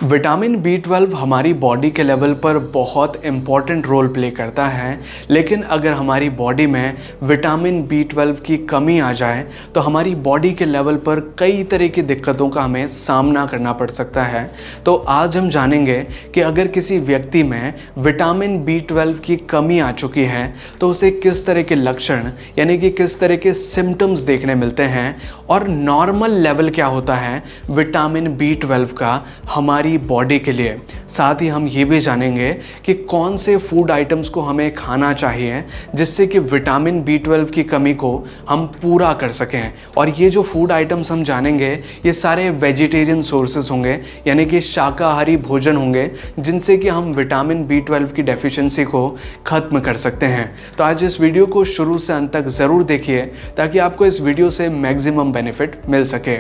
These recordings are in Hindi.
विटामिन बी 12 हमारी बॉडी के लेवल पर बहुत इम्पॉर्टेंट रोल प्ले करता है। लेकिन अगर हमारी बॉडी में विटामिन बी 12 की कमी आ जाए तो हमारी बॉडी के लेवल पर कई तरह की दिक्कतों का हमें सामना करना पड़ सकता है। तो आज हम जानेंगे कि अगर किसी व्यक्ति में विटामिन बी 12 की कमी आ चुकी है तो उसे किस तरह के लक्षण यानी कि किस तरह के सिम्टम्स देखने मिलते हैं और नॉर्मल लेवल क्या होता है विटामिन बी 12 का हमारी बॉडी के लिए। साथ ही हम ये भी जानेंगे कि कौन से फूड आइटम्स को हमें खाना चाहिए जिससे कि विटामिन बी 12 की कमी को हम पूरा कर सकें। और ये जो फूड आइटम्स हम जानेंगे ये सारे वेजिटेरियन सोर्सेज होंगे यानी कि शाकाहारी भोजन होंगे जिनसे कि हम विटामिन बी 12 की डेफिशिएंसी को ख़त्म कर सकते हैं। तो आज इस वीडियो को शुरू से अंत तक ज़रूर देखिए ताकि आपको इस वीडियो से मैक्सिमम बेनिफिट मिल सके।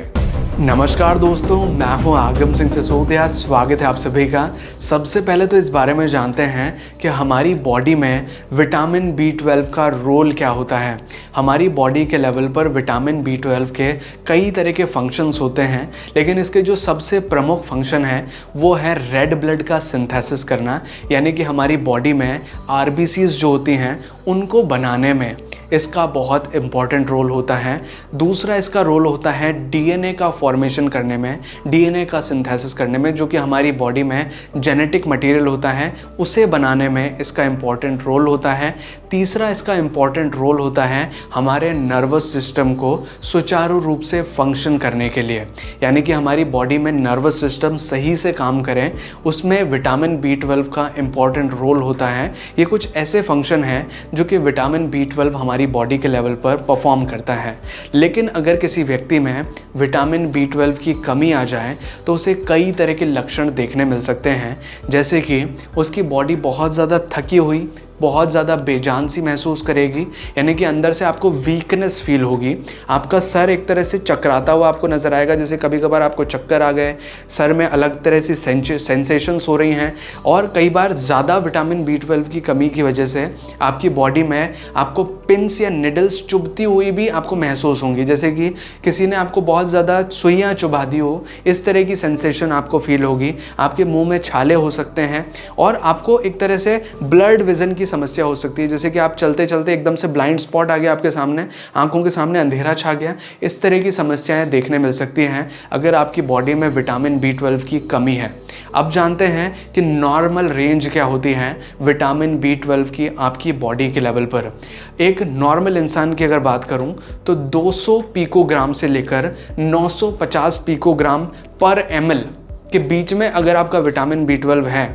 नमस्कार दोस्तों, मैं हूं आगम सिंह सिसोदिया। स्वागत है आप सभी का। सबसे पहले तो इस बारे में जानते हैं कि हमारी बॉडी में विटामिन बी 12 का रोल क्या होता है। हमारी बॉडी के लेवल पर विटामिन बी 12 के कई तरह के फंक्शंस होते हैं, लेकिन इसके जो सबसे प्रमुख फंक्शन है वो है रेड ब्लड का सिंथेसिस करना, यानी कि हमारी बॉडी में आरबीसीज जो होती हैं उनको बनाने में इसका बहुत इम्पॉर्टेंट रोल होता है। दूसरा इसका रोल होता है डीएनए का फॉर्मेशन करने में, डीएनए का सिंथेसिस करने में, जो कि हमारी बॉडी में जेनेटिक मटेरियल होता है उसे बनाने में इसका इम्पॉर्टेंट रोल होता है। तीसरा इसका इम्पॉर्टेंट रोल होता है हमारे नर्वस सिस्टम को सुचारू रूप से फंक्शन करने के लिए, यानी कि हमारी बॉडी में नर्वस सिस्टम सही से काम करें उसमें विटामिन बी 12 का इम्पॉर्टेंट रोल होता है। ये कुछ ऐसे फंक्शन हैं जो कि विटामिन बी 12 हमारी बॉडी के लेवल पर परफॉर्म करता है। लेकिन अगर किसी व्यक्ति में विटामिन बी 12 की कमी आ जाए तो उसे कई तरह के लक्षण देखने मिल सकते हैं, जैसे कि उसकी बॉडी बहुत ज़्यादा थकी हुई, बहुत ज़्यादा बेजान सी महसूस करेगी, यानी कि अंदर से आपको वीकनेस फील होगी। आपका सर एक तरह से चकराता हुआ आपको नज़र आएगा, जैसे कभी कभार आपको चक्कर आ गए, सर में अलग तरह से सेंसेशंस हो रही हैं। और कई बार ज़्यादा विटामिन बी 12 की कमी की वजह से आपकी बॉडी में आपको पिंस या निडल्स चुभती हुई भी आपको महसूस होंगी, जैसे कि किसी ने आपको बहुत ज़्यादा सुइयाँ चुभा दी हो, इस तरह की सेंसेशन आपको फील होगी। आपके मुँह में छाले हो सकते हैं और आपको एक तरह से ब्लड विजन की समस्या हो सकती है, जैसे कि आप चलते चलते एकदम से ब्लाइंड स्पॉट आ गया आपके सामने, आंखों के सामने अंधेरा छा गया। इस तरह की समस्याएं देखने मिल सकती हैं अगर आपकी बॉडी में विटामिन बी 12 की कमी है। अब जानते हैं कि नॉर्मल रेंज क्या होती है विटामिन बी 12 की आपकी बॉडी के लेवल पर। एक नॉर्मल इंसान की अगर बात करूं तो 200 पिकोग्राम से लेकर 950 पिकोग्राम पर ml के बीच में अगर आपका विटामिन बी 12 है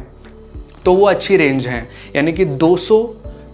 तो वो अच्छी रेंज है, यानी कि 200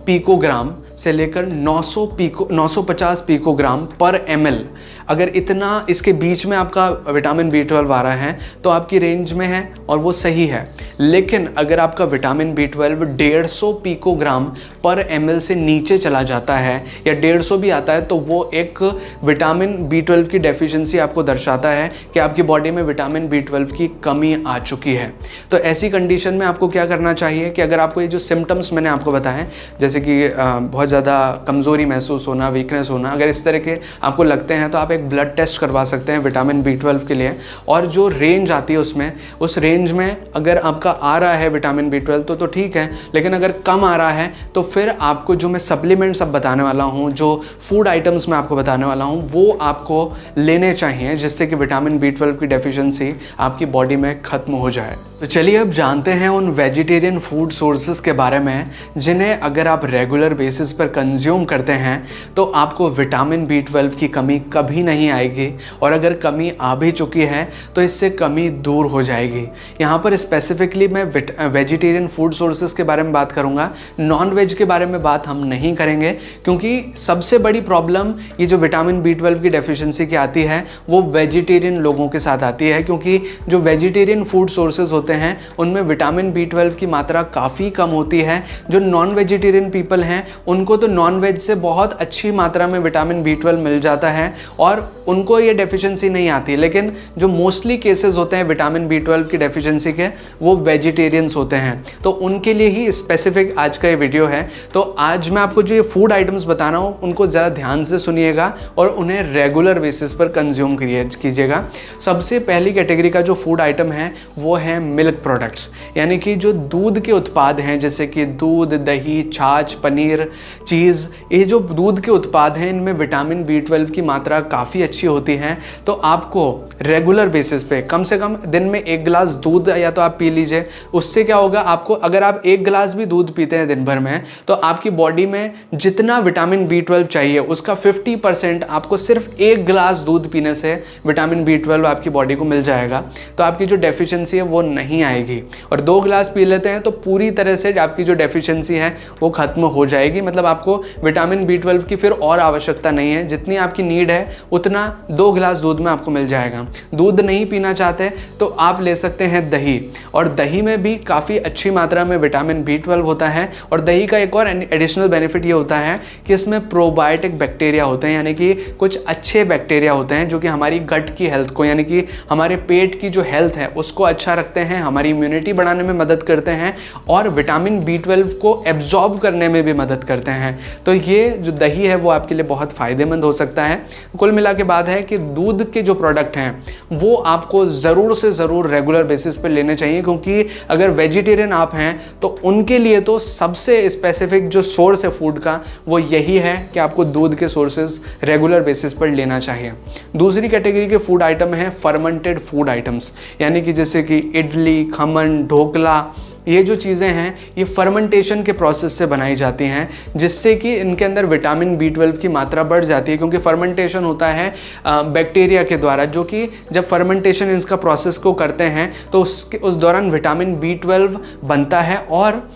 पिकोग्राम से लेकर 950 पिकोग्राम पर ml अगर इतना इसके बीच में आपका विटामिन बी 12 आ रहा है तो आपकी रेंज में है और वो सही है। लेकिन अगर आपका विटामिन बी 12 150 पिकोग्राम पर ml से नीचे चला जाता है या 150 भी आता है तो वो एक विटामिन बी 12 की डेफिशिएंसी आपको दर्शाता है कि आपकी बॉडी में विटामिन बी 12 की कमी आ चुकी है। तो ऐसी कंडीशन में आपको क्या करना चाहिए कि अगर आपको ये जो सिम्टम्स मैंने आपको बताए, जैसे कि बहुत ज़्यादा कमज़ोरी महसूस होना, वीकनेस होना, अगर इस तरह के आपको लगते हैं तो आप एक ब्लड टेस्ट करवा सकते हैं विटामिन बी 12 के लिए। और जो रेंज आती है उसमें, उस रेंज में अगर आपका आ रहा है विटामिन बी 12 तो ठीक है, लेकिन अगर कम आ रहा है तो फिर आपको जो मैं सप्लीमेंट्स अब बताने वाला हूँ, जो फूड आइटम्स मैं आपको बताने वाला हूँ, वो आपको लेने चाहिए जिससे कि विटामिन बी 12 की डेफिशिएंसी आपकी बॉडी में ख़त्म हो जाए। तो चलिए अब जानते हैं उन वेजिटेरियन फूड सोर्सेज के बारे में जिन्हें अगर आप रेगुलर बेसिस पर कंज्यूम करते हैं तो आपको विटामिन बी 12 की कमी कभी नहीं आएगी, और अगर कमी आ भी चुकी है तो इससे कमी दूर हो जाएगी। यहाँ पर स्पेसिफिकली मैं वेजिटेरियन फूड सोर्सेज के बारे में बात करूँगा, नॉन वेज के बारे में बात हम नहीं करेंगे, क्योंकि सबसे बड़ी प्रॉब्लम ये जो विटामिन बी 12 की डेफिशिएंसी की आती है वो वेजिटेरियन लोगों के साथ आती है, क्योंकि जो वेजिटेरियन फूड सोर्सेज होते हैं उनमें विटामिन बी 12 की मात्रा काफ़ी कम होती है। जो नॉन वेजिटेरियन पीपल हैं उनको तो नॉन वेज से बहुत अच्छी मात्रा में विटामिन बी 12 मिल जाता है और उनको ये डेफिशिएंसी नहीं आती, लेकिन जो मोस्टली केसेस होते हैं विटामिन बी 12 की डेफिशिएंसी के वो वेजिटेरियंस होते हैं। तो उनके लिए ही स्पेसिफिक आज का ये वीडियो है। तो आज मैं आपको जो ये फूड आइटम्स बता रहा हूँ उनको ज़्यादा ध्यान से सुनिएगा और उन्हें रेगुलर बेसिस पर कंज्यूम कीजिएगा। सबसे पहली कैटेगरी का जो फूड आइटम है वो है मिल्क प्रोडक्ट्स, यानी कि जो दूध के उत्पाद हैं जैसे कि दूध, दही, छाछ, पनीर, चीज़, ये जो दूध के उत्पाद हैं इनमें विटामिन B12 की मात्रा काफ़ी अच्छी होती है। तो आपको रेगुलर बेसिस पे कम से कम दिन में 1 गिलास दूध या तो आप पी लीजिए। उससे क्या होगा, आपको अगर आप 1 गिलास भी दूध पीते हैं दिन भर में तो आपकी बॉडी में जितना विटामिन B12 चाहिए उसका 50% आपको सिर्फ 1 गिलास दूध पीने से विटामिन B12 आपकी बॉडी को मिल जाएगा। तो आपकी जो डेफिशिएंसी है वो नहीं आएगी। और 2 गिलास पी लेते हैं तो पूरी तरह से आपकी जो डेफिशिएंसी है वो खत्म हो जाएगी। मतलब आपको विटामिन B12 की फिर और आवश्यकता नहीं है, जितनी आपकी नीड है उतना 2 गिलास दूध में आपको मिल जाएगा। दूध नहीं पीना चाहते तो आप ले सकते हैं दही, और दही में भी काफ़ी अच्छी मात्रा में विटामिन B12 होता है। और दही का एक और एडिशनल बेनिफिट ये होता है कि इसमें प्रोबायोटिक बैक्टीरिया होते हैं, यानी कि कुछ अच्छे बैक्टीरिया होते हैं जो कि हमारी गट की हेल्थ को, यानी कि हमारे पेट की जो हेल्थ है उसको अच्छा रखते हैं, हमारी इम्यूनिटी बढ़ाने में मदद करते हैं और विटामिन B12 को एब्जॉर्ब करने में भी मदद करते हैं। तो ये जो दही है वो आपके लिए बहुत फ़ायदेमंद हो सकता है। कुल मिला के बात है कि दूध के जो प्रोडक्ट हैं वो आपको ज़रूर से ज़रूर रेगुलर बेसिस पे लेने चाहिए, क्योंकि अगर वेजिटेरियन आप हैं तो उनके लिए तो सबसे स्पेसिफिक जो सोर्स है फूड का वो यही है कि आपको दूध के सोर्सेज रेगुलर बेसिस पर लेना चाहिए। दूसरी कैटेगरी के फूड आइटम है फर्मेंटेड फूड आइटम्स, यानी कि जैसे कि इडली, खमन, ढोकला, ये जो चीज़ें हैं ये फर्मेंटेशन के प्रोसेस से बनाई जाती हैं, जिससे कि इनके अंदर विटामिन B12 की मात्रा बढ़ जाती है। क्योंकि फर्मेंटेशन होता है बैक्टीरिया के द्वारा, जो कि जब फर्मेंटेशन इसका प्रोसेस को करते हैं तो उस दौरान विटामिन B12 बनता है। और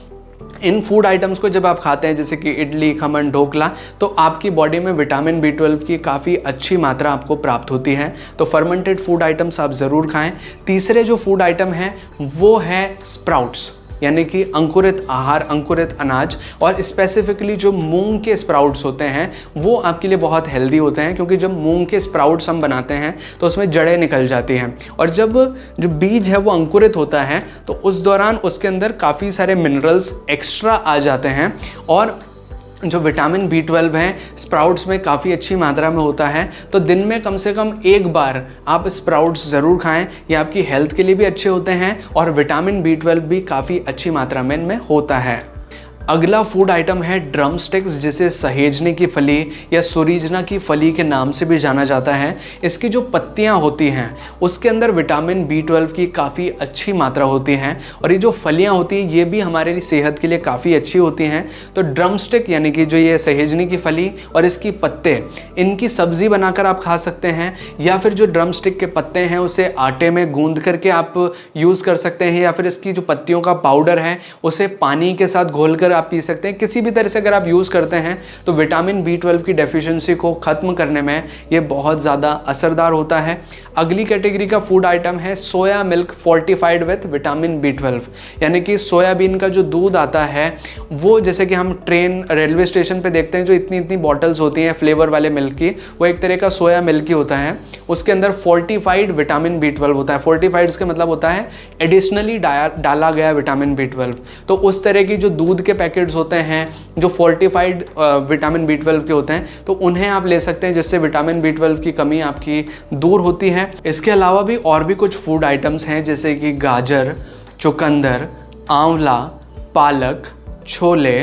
इन फूड आइटम्स को जब आप खाते हैं जैसे कि इडली, खमन, ढोकला, तो आपकी बॉडी में विटामिन B12 की काफ़ी अच्छी मात्रा आपको प्राप्त होती है। तो फर्मेंटेड फूड आइटम्स आप ज़रूर खाएं। तीसरे जो फूड आइटम है वो है स्प्राउट्स, यानी कि अंकुरित आहार, अंकुरित अनाज। और स्पेसिफिकली जो मूंग के स्प्राउट्स होते हैं वो आपके लिए बहुत हेल्दी होते हैं, क्योंकि जब मूंग के स्प्राउट्स हम बनाते हैं तो उसमें जड़ें निकल जाती हैं, और जब जो बीज है वो अंकुरित होता है तो उस दौरान उसके अंदर काफ़ी सारे मिनरल्स एक्स्ट्रा आ जाते हैं। और जो विटामिन B12 है स्प्राउट्स में काफ़ी अच्छी मात्रा में होता है। तो दिन में कम से कम 1 बार आप स्प्राउट्स ज़रूर खाएं, ये आपकी हेल्थ के लिए भी अच्छे होते हैं और विटामिन B12 भी काफ़ी अच्छी मात्रा में इनमें होता है। अगला फूड आइटम है ड्रम स्टिक्स, जिसे सहेजने की फली या सुरीजना की फली के नाम से भी जाना जाता है। इसकी जो पत्तियां होती हैं उसके अंदर विटामिन B12 की काफ़ी अच्छी मात्रा होती है, और ये जो फलियां होती हैं ये भी हमारे सेहत के लिए काफ़ी अच्छी होती हैं। तो ड्रम स्टिक यानी कि जो ये सहेजने की फली और इसकी पत्ते, इनकी सब्ज़ी बनाकर आप खा सकते हैं, या फिर जो ड्रम स्टिक के पत्ते हैं उसे आटे में गूंद करके आप यूज़ कर सकते हैं, या फिर इसकी जो पत्तियों का पाउडर है उसे पानी के साथ घोलकर आप पी सकते हैं। किसी भी तरह से अगर आप यूज़ करते हैं तो विटामिन B12 की डेफिशिएंसी को ख़त्म करने में ये बहुत ज़्यादा असरदार होता है। अगली कैटेगरी का फूड आइटम है soya milk fortified with vitamin B12, यानी कि सोयाबीन का जो दूध आता है वो, जैसे कि हम ट्रेन, रेलवे स्टेशन पे देखते हैं जो इतनी इतनी बॉटल्स होती हैं फ्लेवर वाले मिल्क की, वो एक तरह का सोया मिल्क ही होता है। उसके अंदर फोर्टिफाइड विटामिन B12 होता है। फोर्टिफाइड इसका मतलब होता है एडिशनली डाला गया विटामिन B12। तो उस तरह की जो दूध के पैकेट्स होते हैं जो फोर्टिफाइड विटामिन B12 के होते हैं तो उन्हें आप ले सकते हैं, जिससे विटामिन B12 की कमी आपकी दूर होती है। इसके अलावा भी और भी कुछ फूड आइटम्स हैं जैसे कि गाजर, चुकंदर, आंवला, पालक, छोले,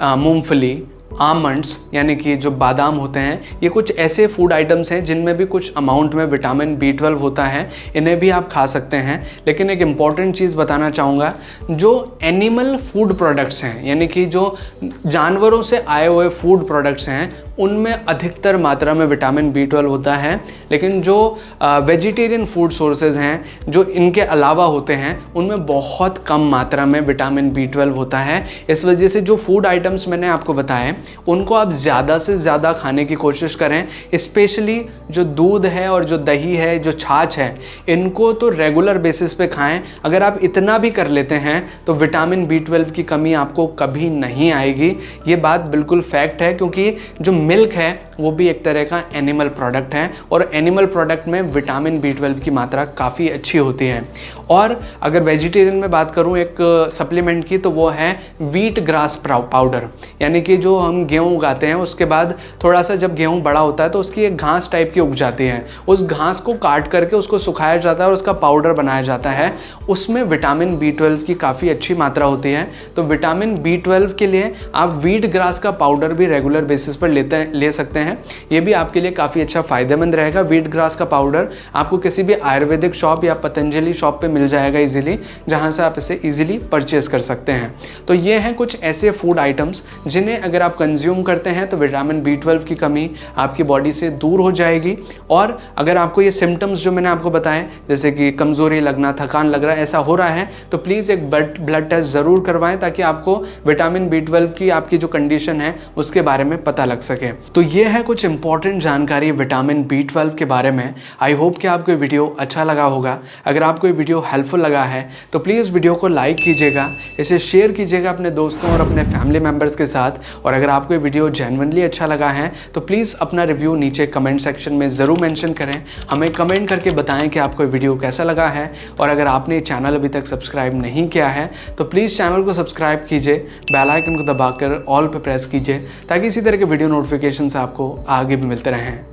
मूंगफली, आमंड्स यानी कि जो बादाम होते हैं, ये कुछ ऐसे फूड आइटम्स हैं जिनमें भी कुछ अमाउंट में विटामिन B12 होता है। इन्हें भी आप खा सकते हैं। लेकिन एक इम्पॉर्टेंट चीज़ बताना चाहूँगा, जो एनिमल फूड प्रोडक्ट्स हैं, यानी कि जो जानवरों से आए हुए फूड प्रोडक्ट्स हैं, उनमें अधिकतर मात्रा में विटामिन B12 होता है। लेकिन जो वेजिटेरियन फूड सोर्सेज हैं जो इनके अलावा होते हैं उनमें बहुत कम मात्रा में विटामिन B12 होता है। इस वजह से जो फूड आइटम्स मैंने आपको बताए उनको आप ज़्यादा से ज़्यादा खाने की कोशिश करें। स्पेशली जो दूध है और जो दही है, जो छाछ है, इनको तो रेगुलर बेसिस पे खाएं। अगर आप इतना भी कर लेते हैं तो विटामिन B12 की कमी आपको कभी नहीं आएगी। ये बात बिल्कुल फैक्ट है, क्योंकि जो मिल्क है वो भी एक तरह का एनिमल प्रोडक्ट है और एनिमल प्रोडक्ट में विटामिन B12 की मात्रा काफ़ी अच्छी होती है। और अगर वेजिटेरियन में बात करूँ एक सप्लीमेंट की, तो वो है व्हीट ग्रास पाउडर, यानी कि जो हम गेहूँ उगाते हैं उसके बाद थोड़ा सा जब गेहूँ बड़ा होता है तो उसकी एक घास टाइप की उग जाती है, उस घास को काट करके उसको सुखाया जाता है और उसका पाउडर बनाया जाता है। उसमें विटामिन B12 की काफ़ी अच्छी मात्रा होती है। तो विटामिन B12 के लिए आप व्हीट ग्रास का पाउडर भी रेगुलर बेसिस पर ले सकते हैं। ये भी आपके लिए काफ़ी अच्छा फ़ायदेमंद रहेगा। व्हीट ग्रास का पाउडर आपको किसी भी आयुर्वेदिक शॉप या पतंजलि शॉप पे मिल जाएगा इजीली, जहाँ से आप इसे इजीली परचेज कर सकते हैं। तो ये हैं कुछ ऐसे फूड आइटम्स जिन्हें अगर आप कंज्यूम करते हैं तो विटामिन B12 की कमी आपकी बॉडी से दूर हो जाएगी। और अगर आपको ये सिम्टम्स जो मैंने आपको बताए, जैसे कि कमज़ोरी लगना, थकान लग रहा है, ऐसा हो रहा है, तो प्लीज़ एक ब्लड टेस्ट ज़रूर करवाएं ताकि आपको विटामिन B12 की आपकी जो कंडीशन है उसके बारे में पता लग सके। तो ये है कुछ इंपॉर्टेंट जानकारी विटामिन B12 के बारे में। आई होप कि आपको ये वीडियो अच्छा लगा होगा। अगर आपको ये वीडियो हेल्पफुल लगा है तो प्लीज़ वीडियो को लाइक कीजिएगा, इसे शेयर कीजिएगा अपने दोस्तों और अपने फैमिली मेम्बर्स के साथ। और अगर आपको ये वीडियो जेन्युइनली अच्छा लगा है तो प्लीज़ अपना रिव्यू नीचे कमेंट सेक्शन में ज़रूर मेंशन करें। हमें कमेंट करके बताएं कि आपको ये वीडियो कैसा लगा है। और अगर आपने चैनल अभी तक सब्सक्राइब नहीं किया है तो प्लीज़ चैनल को सब्सक्राइब कीजिए, बेल आइकन को दबाकर ऑल पे प्रेस कीजिए ताकि इसी तरह के वीडियो नोटिफिकेशन आपको आगे भी मिलते रहें।